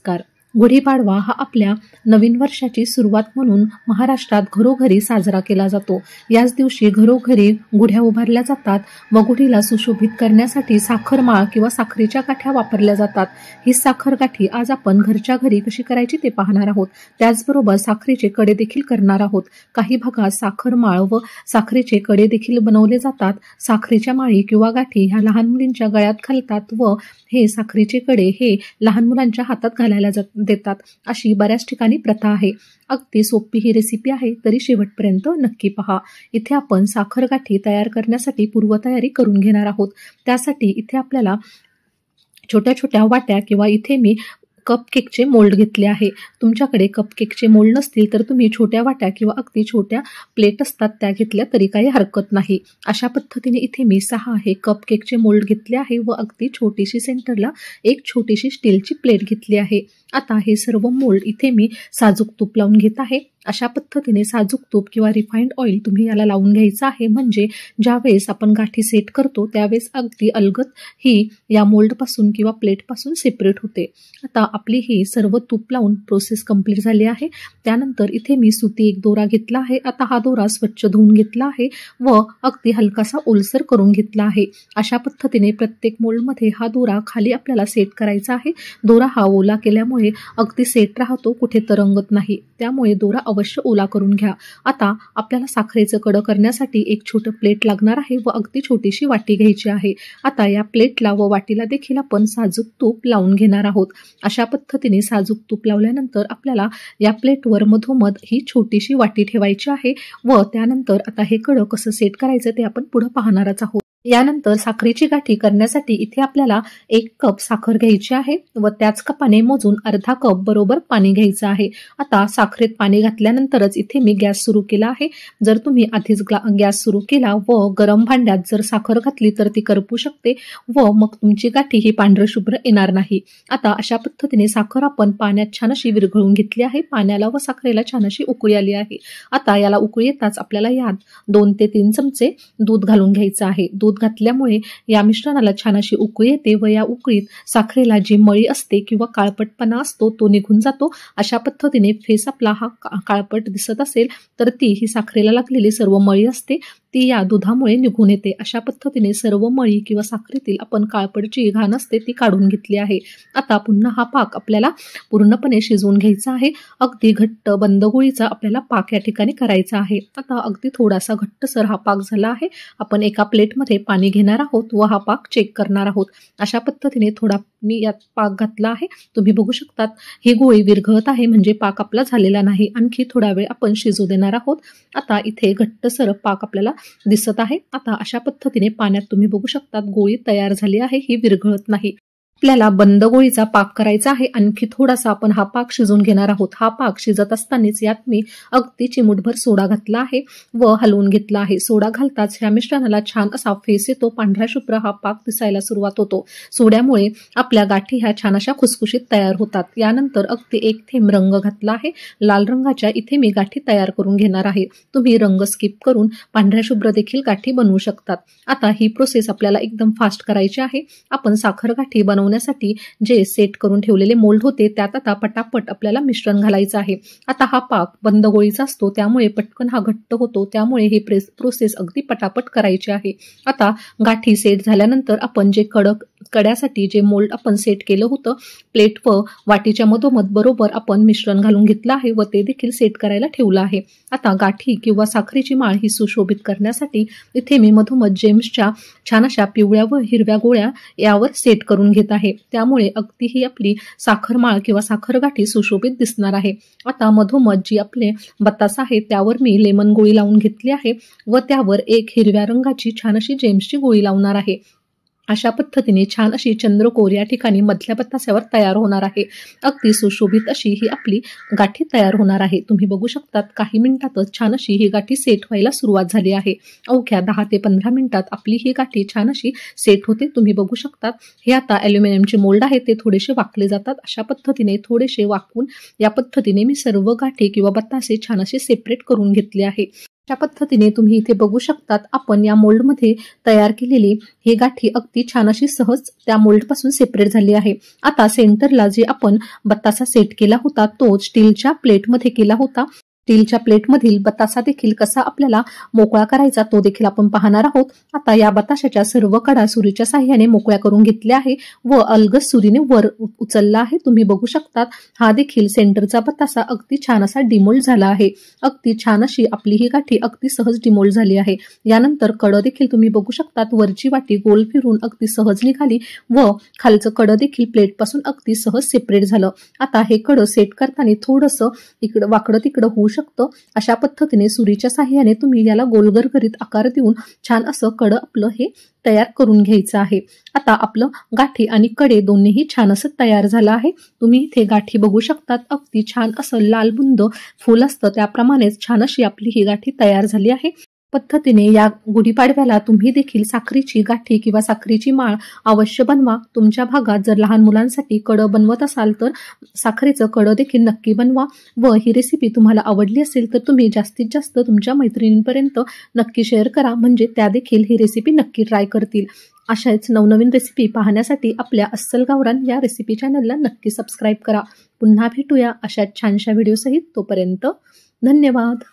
नमस्कार. गुढीपाडवा हा आपल्या नवीन वर्षाची सुरुवात म्हणून महाराष्ट्रात घरोघरी साजरा केला जातो. याच दिवशी घरोघरी गुढ्या उभारल्या जातात व गुढीला सुशोभित करण्यासाठी साखरमाळ किंवा साखरेच्या गाठ्या वापरल्या जातात. ही साखर गाठी आज आपण घरच्या घरी कशी करायची ते पाहणार आहोत. त्याचबरोबर साखरेचे कडे देखील करणार आहोत. काही भागात साखरमाळ व साखरेचे कडे देखील बनवले जातात. साखरेच्या माळी किंवा गाठी ह्या लहान मुलींच्या गळ्यात घालतात व हे साखरेचे कडे हे लहान मुलांच्या हातात घालायला देतात. अशी बऱ्याच ठिकाणी प्रथा आहे. अगदी सोपी ही रेसिपी आहे, तरी शेवटपर्यंत नक्की पहा. इथे आपण साखर गाठी तयार करण्यासाठी पूर्वतयारी करून घेणार आहोत. त्यासाठी इथे आपल्याला छोट्या छोट्या वाट्या किंवा इथे मी कपकेकचे मोल्ड घेतले आहे. तुमच्याकडे कपकेकचे मोल्ड नसतील तर तुम्ही छोट्या वाट्या किंवा अगदी छोट्या प्लेट असतात त्या घेतल्या तरी काही हरकत नाही. अशा पद्धतीने इथे मी 6 हे कपकेकचे मोल्ड घेतले आहे व अगदी छोटीशी सेंटरला एक छोटीशी स्टीलची प्लेट घेतली आहे. आता हे सर्व मोल्ड इथे मी साजूक तूप लावून घेत आहे. अशा पद्धतीने साजूक तूप किंवा रिफाइंड ऑइल तुम्ही याला लावून घ्यायचं आहे, म्हणजे ज्यावेळेस आपण गाठी सेट करतो त्यावेळेस अगदी अलगद ही या मोल्डपासून किंवा प्लेटपासून सेपरेट होते. आता आपली ही सर्व तूप लावून प्रोसेस कंप्लीट झाली आहे. त्यानंतर इथे मी सुती एक दोरा घेतला आहे. आता हा दोरा स्वच्छ धुवून घेतला आहे व अगदी हलकासा ओलसर करून घेतला आहे. अशा पद्धतीने प्रत्येक मोल्डमध्ये हा दोरा खाली आपल्याला सेट करायचा आहे. दोरा हा ओला केल्यामुळे अगदी सेट राहतो, कुठे तरंगत नाही. त्यामुळे दोरा अवश्य ओला करून घ्या. आता आपल्याला साखरेचं कडं करण्यासाठी एक छोटं प्लेट लागणार आहे व अगदी छोटीशी वाटी घ्यायची आहे. आता या प्लेटला व वाटीला देखील आपण साजूक तूप लावून घेणार आहोत. अशा पद्धतीने साजूक तूप लावल्यानंतर आपल्याला या प्लेटवर मधोमध ही छोटीशी वाटी ठेवायची आहे व त्यानंतर आता हे कडं कसं सेट करायचं ते आपण पुढे पाहणारच आहोत. यानंतर साखरेची गाठी करण्यासाठी इथे आपल्याला 1 कप साखर घ्यायची आहे व त्याच कपाने मोजून अर्धा कप बरोबर पाणी घ्यायचं आहे. आता साखरेत पाणी घातल्यानंतरच इथे मी गॅस सुरू केला आहे. जर तुम्ही आधीच गॅस सुरू केला व गरम भांड्यात जर साखर घातली तर ती करपू शकते व मग तुमची गाठी ही पांढरशुभ्र येणार नाही. आता अशा पद्धतीने साखर आपण पाण्यात छान अशी विरघळून घेतली आहे. पाण्याला व साखरेला छान अशी उकळी आली आहे. आता याला उकळी येताच आपल्याला यात 2 ते 3 चमचे दूध घालून घ्यायचं आहे. दूध घातल्यामुळे या मिश्रणाला छान अशी उकळी येते व या उकळीत साखरेला जी मळी असते किंवा काळपटपणा असतो तो निघून जातो. अशा पद्धतीने फेस आपला हा काळपट दिसत असेल तर ती ही साखरेला लागलेली सर्व मळी असते ती या दुधामुळे निघून येते. अशा पद्धतीने सर्व मळी किंवा साखरेतील आपण काळपट जी घाण असते ती काढून घेतली आहे. आता पुन्हा हा पाक आपल्याला पूर्णपणे शिजवून घ्यायचा आहे. अगदी घट्ट बंद गोळीचा आपल्याला पाक या ठिकाणी करायचा आहे. आता अगदी थोडासा घट्टसर हा पाक झाला आहे. आपण एका प्लेटमध्ये पाणी घेणार आहोत व हा पाक चेक करणार आहोत. अशा पद्धतीने थोडा मी यात पाक घातला आहे. तुम्ही बघू शकतात ही गोळी विरघळत आहे, म्हणजे पाक आपला झालेला नाही. आणखी थोडा वेळ आपण शिजू देणार आहोत. आता इथे घट्टसर पाक आपल्याला दिसत आहे. आता अशा पद्धतीने पाण्यात तुम्ही बघू शकतात गोळी तयार झाली आहे, ही विरघळत नाही. आपल्याला बंद गोळीचा पाक करायचा आहे. आणखी थोडासा आपण हा पाक शिजवून घेणार आहोत. हा पाक शिजत असतानाच यात मी अगदी चिमूटभर सोडा घातला आहे व हलवून घेतला आहे. सोडा घालताच ह्या मिश्रणाला छान असा फेस येतो, पांढरा शुभ्र हा पाक दिसायला सुरुवात होतो. सोड्यामुळे आपल्या गाठी ह्या छान अशा खुसखुशीत तयार होतात. यानंतर अगदी 1 थेंब रंग घातला आहे. लाल रंगाच्या इथे मी गाठी तयार करून घेणार आहे. तुम्ही रंग स्किप करून पांढऱ्या शुभ्र देखील गाठी बनवू शकतात. आता ही प्रोसेस आपल्याला एकदम फास्ट करायची आहे. आपण साखर गाठी बनवण्यासाठी जे सेट करून ठेवलेले मोल्ड होते त्यात आता पटापट आपल्याला मिश्रण घालायचं आहे. आता हा पाक बंद गोळीचा असतो त्यामुळे पटकन हा घट्ट होतो, त्यामुळे ही प्रोसेस अगदी पटापट करायची आहे. आता गाठी सेट झाल्यानंतर आपण जे कड्यासाठी जे मोल्ड आपण सेट केलं होतं प्लेट व वाटीच्या मधोमध बरोबर आपण मिश्रण घालून घेतलं आहे व ते देखील सेट करायला ठेवलं आहे. आता गाठी किंवा साखरेची माळ ही सुशोभित करण्यासाठी इथे मी मधोमध जेम्सच्या छान अशा पिवळ्या व हिरव्या गोळ्या यावर सेट करून घेत आहे. त्यामुळे अगदी ही आपली साखर माळ किंवा साखर गाठी सुशोभित दिसणार आहे. आता मधोमध जी आपले बतासा आहे त्यावर मी लेमन गोळी लावून घेतली आहे व त्यावर एक हिरव्या रंगाची छान अशी जेम्सची गोळी लावणार आहे. अशा पद्धतीने छान अशी चंद्रकोर या ठिकाणी मधल्या बतास्यावर तयार होणार आहे. अगदी सुशोभित अशी ही आपली गाठी तयार होणार आहे. तुम्ही बघू शकतात काही मिनिटातच छान अशी ही गाठी सेट व्हायला सुरुवात झाली आहे. अवघ्या 10 ते 15 मिनिटात आपली ही गाठी छान अशी सेट होते. तुम्ही बघू शकतात हे आता ॲल्युमिनियमचे मोल्ड आहे ते थोडेसे वाकले जातात. अशा पद्धतीने थोडेसे वाकवून या पद्धतीने मी सर्व गाठी किंवा बतासे छान असे सेपरेट करून घेतले आहे. अशा पद्धतीने तुम्ही इथे बघू शकतात आपण या मोल्डमध्ये तयार केलेली ही गाठी अगदी छान अशी सहज त्या मोल्डपासून सेपरेट झाली आहे। आता सेंटरला जे आपण बतासा सेट केला होता तो स्टीलच्या प्लेटमध्ये केला होता। स्टीलच्या प्लेटमधील बतासा देखील कसा आपल्याला मोकळा करायचा तो देखील आपण पाहणार आहोत। आता या बताशाच्या सर्व कडा सुरीच्या साहाय्याने मोकळ्या करून घेतल्या आहे व अलगद सुरीने वर उचलला आहे। तुम्ही बघू शकतात हा देखील सेंटरचा बतासा अगदी छान असा डिमोल्ड झाला आहे। अगदी छान अशी आपली ही गाठी अगदी सहज डिमोल्ड झाली आहे। यानंतर कड देखील तुम्ही बघू शकतात वरची वाटी गोल फिरून अगदी सहज निघाली व खालचं कड देखील प्लेटपासून अगदी सहज सेपरेट झालं। आता हे कड सेट करताना थोडंसं इकडं वाकडं तिकडं होऊ शकतं। अशा पद्धतीने सुरीच्या साहाय्याने तुम्ही याला गोलगर करीत आकार देऊन छान असं कड आपलं हे तयार करून घ्यायचं आहे। आता आपलं गाठी आणि कडे दोन्हीही छान असं तयार झालं आहे। तुम्ही इथे गाठी बघू शकतात अगदी छान असं लाल बुंद फुल असतं त्याप्रमाणेच छान अशी आपली ही गाठी तयार झाली आहे। पद्धतीने या गुढीपाडव्याला तुम्ही देखील साखरेची गाठी किंवा साखरेची माळ अवश्य बनवा। तुमच्या भागात जर लहान मुलांसाठी कड बनवत असाल तर साखरेचं कड देखील नक्की बनवा व ही रेसिपी तुम्हाला आवडली असेल तर तुम्ही जास्तीत जास्त तुमच्या मैत्रिणींपर्यंत नक्की शेअर करा, म्हणजे त्या देखील ही रेसिपी नक्की ट्राय करतील। अशाच नवनवीन रेसिपी पाहण्यासाठी आपल्या अस्सल गावरान या रेसिपी चॅनलला नक्की सबस्क्राईब करा। पुन्हा भेटूया अशाच छानशा व्हिडिओसहित, तोपर्यंत धन्यवाद।